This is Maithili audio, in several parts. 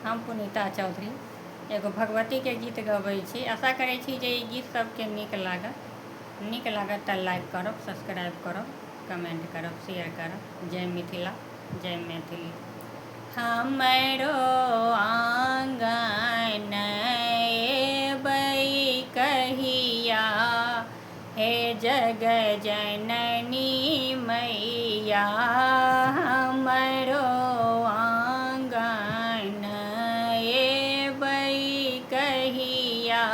हम पुनीता चौधरी एगो भगवती के गीत गबै छी। आशा करै छी जे ई गीत सबके नीक लागत तऽ लाइक करब, सब्सक्राइब करब, कमेंट करब, शेयर करब। जय मिथिला, जय मैथिली। हमरो आंगन एबै कहिया, हे जग जननी मैया। हमरो आंगन एबै कहिया,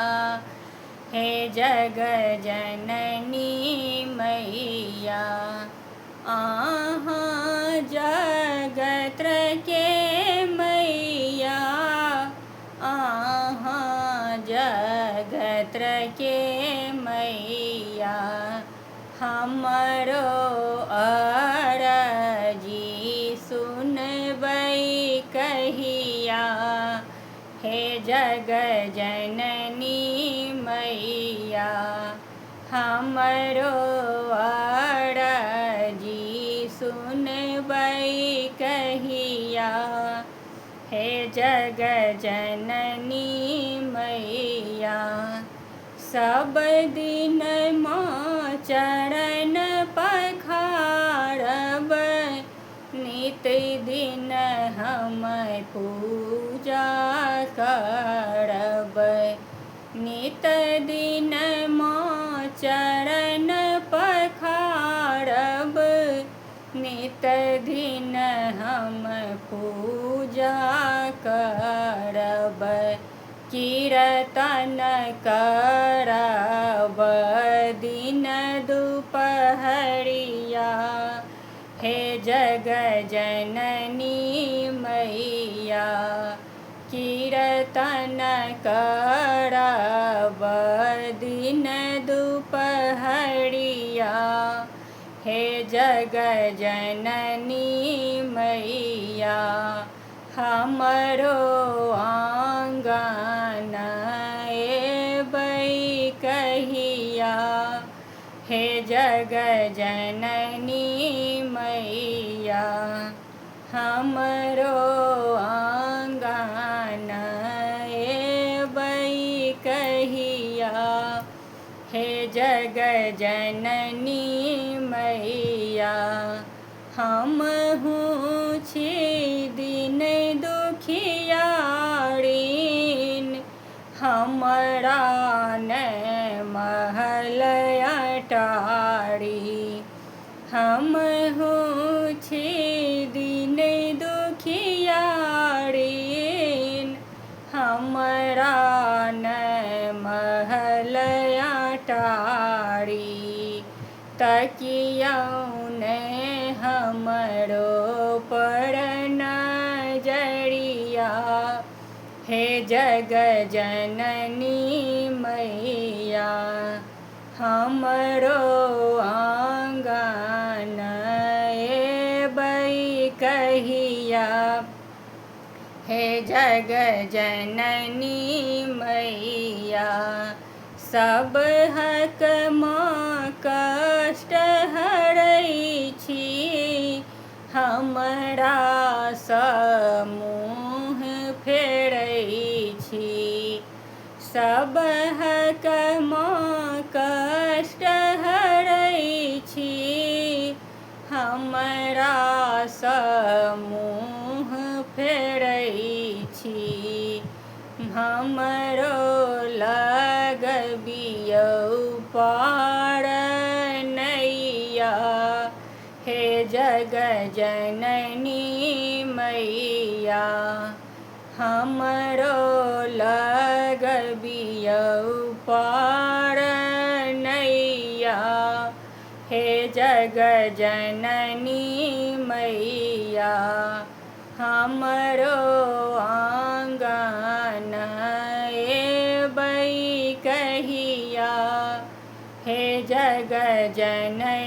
हे जग जननी मैया। अहाँ जगत के मैया, अहाँ जगत के मैया। हमरो अरजी सुनबै कहिया, हे जग जननी मैया। हमरो अरजी सुनबै कहिया, हे जग जननी मैया। सब दिन माँ चरण पखारब, नित दिन हम पूजा करब। नित दिन माँ चरण पखारब, नित दिन हम पूजा करब। कीर्तन करब दिन दुपहरिया, हे जग जननी मैया। कीर्तन करब दिन दुपहरिया, हे जग जननी मैया। हमरो आंगन एबै कहिया, हे जग जननी मैया। हमरो आंगन एबै कहिया, हे जग जननी मैया। हमहूँ छी दिन दुखियारीन, हमरा ने महल अटारी। हमहूँ छी दिन दुखियारीन, हमरा ने महल अटारी। तकियौने हमरो पर नजरिया, हे जग जननी मैया। हमरो आंगन एबै कहिया, हे जग जननी मैया। सब हक माँ कष्ट हरै छी, हमरा सँ मुँह फेरै छी। सब हक माँ कष्ट हरै छी, हमरा सँ मुँह फेरै छी। हमरो लगबियौ पार नैया, हे जग जननी मैया। हमरो लगबियौ पार नैया, हे जग जननी मैया। हमरो आंगन एबै कहिया, हे जग जननी